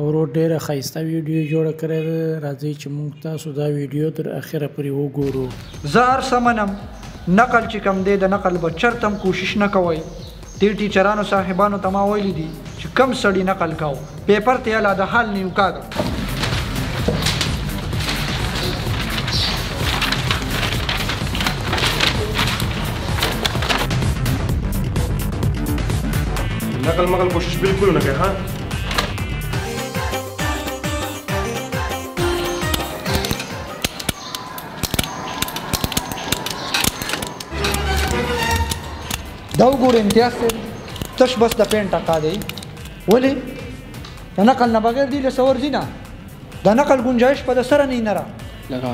ورور ډیره ښایسته ویډیو جوړه کړې ده. راځئ چې موږ تاسو دا ویډیو تر اخره پورې وګورو. زه هر څه منم، نقل چې کوم دی د نقل به چرته هم کوشش نه کوئ. دې ټیچرانو صاحبانو ته ما ویلي دي چې کم سړي نقل کوو، پیپر ته یالا د حال نیو کاږه. नकल मकल कोशिश बिल्कुल न करे. हाँ دا وګوره امتیاز صاحب، تش بس د پین ټکا دی. ولې د نقل نه بغیر دی له سور ځي نه، د نقل گنجایش په د سره نه را لکه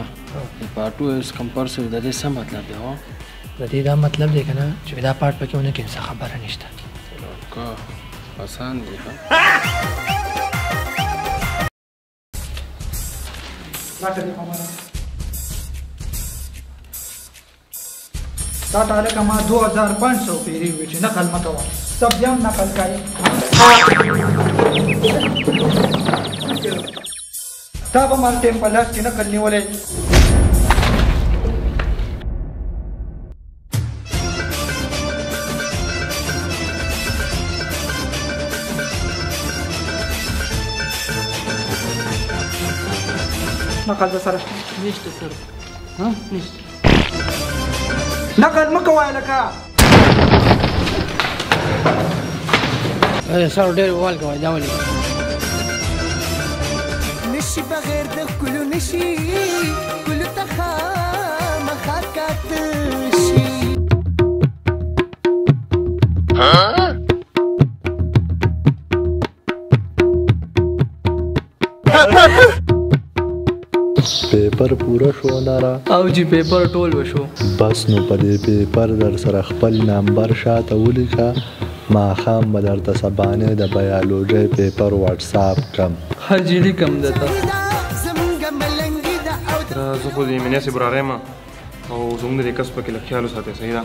پارټو از کمپلسری. د دې څه مطلب دی؟ هو د دې دا مطلب دی که نه چې دا پارټ پکې ونه کړي څه خبره نشته. که آسان دی. دا ټاله کما 2500 پیری وی چې نقل مکوا سب یم نقل کوي. تا به مال ټیم په لاس کې نقل نیولې. نقل به سره نشته سر. ها نشته. نقل مکوای لکه سر ډېر وال کوي دا ولې نشي بغیر د ښکلو نشي ښکلو ته خامخا کاته شي. پیپر پورا شو نارا او جی پیپر ټول وشو. بس نو په دې پیپر در سره خپل نمبر شاته ولیکه. ماښام به درته سبانې د بیالوجۍ پیپر واتساپ کم. حاجي لیکم درته. زه خو د ایمنیا صاحب وراره یم او زموږ د دې کس پکې لږ خیال وساتئ. صحیح ده؟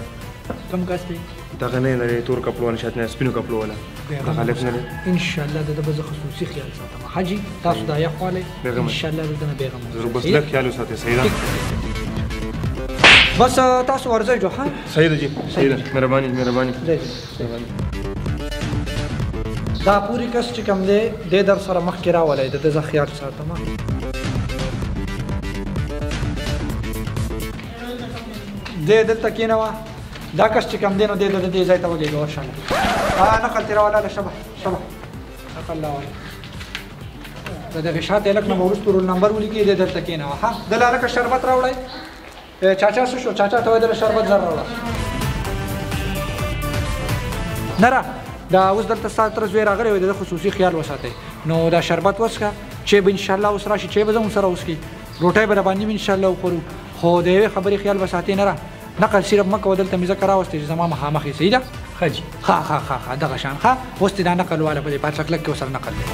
کم کس دی؟ دغه نه لري تور کپړو والا شاید نه سپینو کپړو والا دغه هلک نه دی. انشاءالله د ده به زه خصوصي خیال ساتم. حاجي تاسو دا یخ والی انشاءالله د ده نه بېغمه ضرور بس لږ خیال وساتئ. صحیح ده؟ بس تاسو ورځئ جو. ها صحیح ده جی، صحیح ده. مهرباني مهرباني. دا پوری کس چې کوم دی دې در سره مخکې راولی د ده زه خیال ساتم. دې دلته کېنوه. دا کس چې کوم دی نو دې د دې ځای ته ولېږه. ورشاله نقل ترې راولاله. شبه شبه نقل راوله. د دغې شاته هلک نه به وروسته رول نمبر ولیکي. دې دلته کېنوه. ها دله هلکه شربت راوړی. چاچا څه شو؟ چاچا ته وایي دله شربت زر راوړه. نه را دا اوس دلته ستا تره زوی راغلی وی د ده خصوصي خیال وساتئ. نو دا شربت وڅښه. چای به انشاءالله اوس راشي، چای به زه هم سره وڅکي، روټۍ به راباندې م انشاءالله وخورو. خو د یوې خبرې خیال به ساتې نه را نقل صرف مه کوه. دلته مې ځکه راوستې چې زما مخامخ یې. صحیح ده؟ ښه جي. ښه ښه ښه ښه دغه شان. ښه اوس دې دا نقل واله په دې پاڅکلک کې ورسره نقل دی.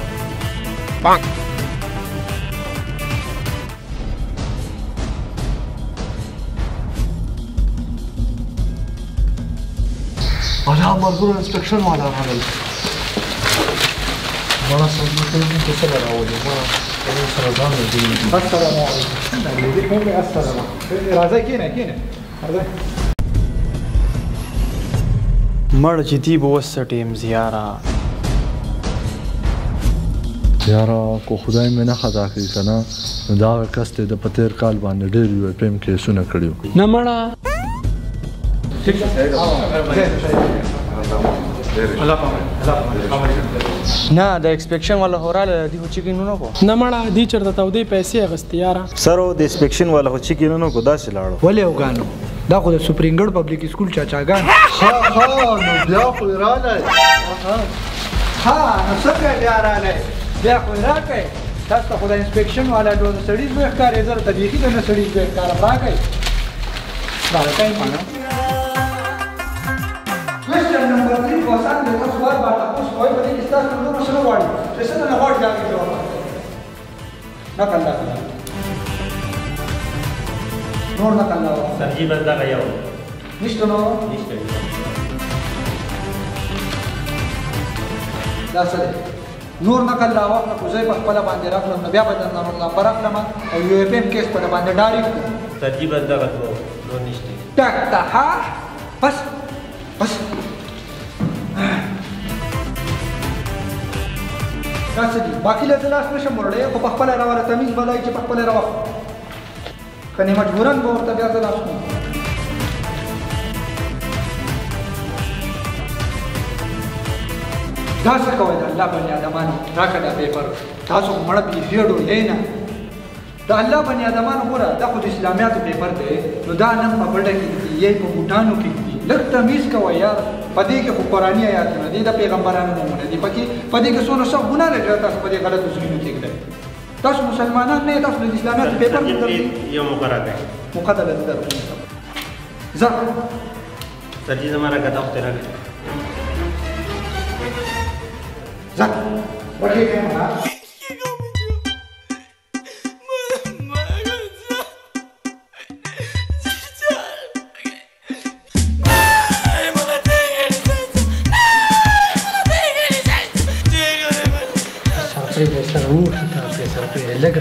انا مرګور انسپکشن والا راغلی. ما سره څه سره راولي؟ ما سره ځان دی. السلام علیکم. السلام راځئ کېنئ کېنئ. راځئ مړ چې دی به وسټ یم زیاره. یاره کو خدای مې نه خطا کړي که نه نو دا کس دی د په تېر کال باندې ډېر یوپیم کیسونه کړي وو. نه مړه نه د ایکسپیکشن والا هوراله دی خو چیکینګ نه کو. نه مړه دی چېرته تودې پیسې اخیستې یاره. سر او د ایکسپیکشن والا خو چیکینګ نه کو داسې لاړو. ولې وګانو دا خو د سپرینګړ پبلیک سکول چاچاګان. ها نو بیا خو یې راغلی. ها نو څه کوې بیا راغلی؟ بیا خو یې راکئ. تاسو ته خو د انسپیکشن والا د سړي زوی ښکارې. زه درته بیخي د نه سړي زوی ښکارم. راکئ راکئ مانه. Question number 3 پاسان د یو سوال به تاسو کوئ په دې کې ستاسو نور څه نه غواړي چې څه نه غواړي دا کې جواب نقل نور نقل سر جی بس دغه یو نشته نور نشته. دا څه دی نور نقل را واخله خو زه په خپله باندې راخلم نو بیا به د نمبر اخلم او یو اف ایم کیس په ده باندې ډایرکټ کړم ترجیح بس دغه دوه نور نشته ټک ته ها بس دا څه دي باقي له زه لاس نشم وړلی خو په خپله راواله تمیز به لایي چې په خپله راواخلم کنې مجبورن به ورته بیا زه لاس کوم دا څه کوئ د الله بني ادمانو راکړه دا پیپر تاسو خو مړه بیخي ډولۍ نه د الله بني ادمانو ګوره دا خو د اسلامیاتو پیپر دی نو دا نن په بډه کې دي یې په بوټانو کې دي لږ تمیز کوئ یار په دې کې خو قرآني ایاتونه دي د پیغمبرانو نومونه دي پکې په دې کې څونه سخت ګناه لري تاسو په دې غلطو ځایونو کې ږدئ تاسو مسلمانان نه تاسو د اسلامیاتو پیپر یو مقرره کوي مقدره ده درکوم زه سرجی زما راکړه وخت راکړه زه وړې کېما Sorpresa, esta ruta, sorpresa,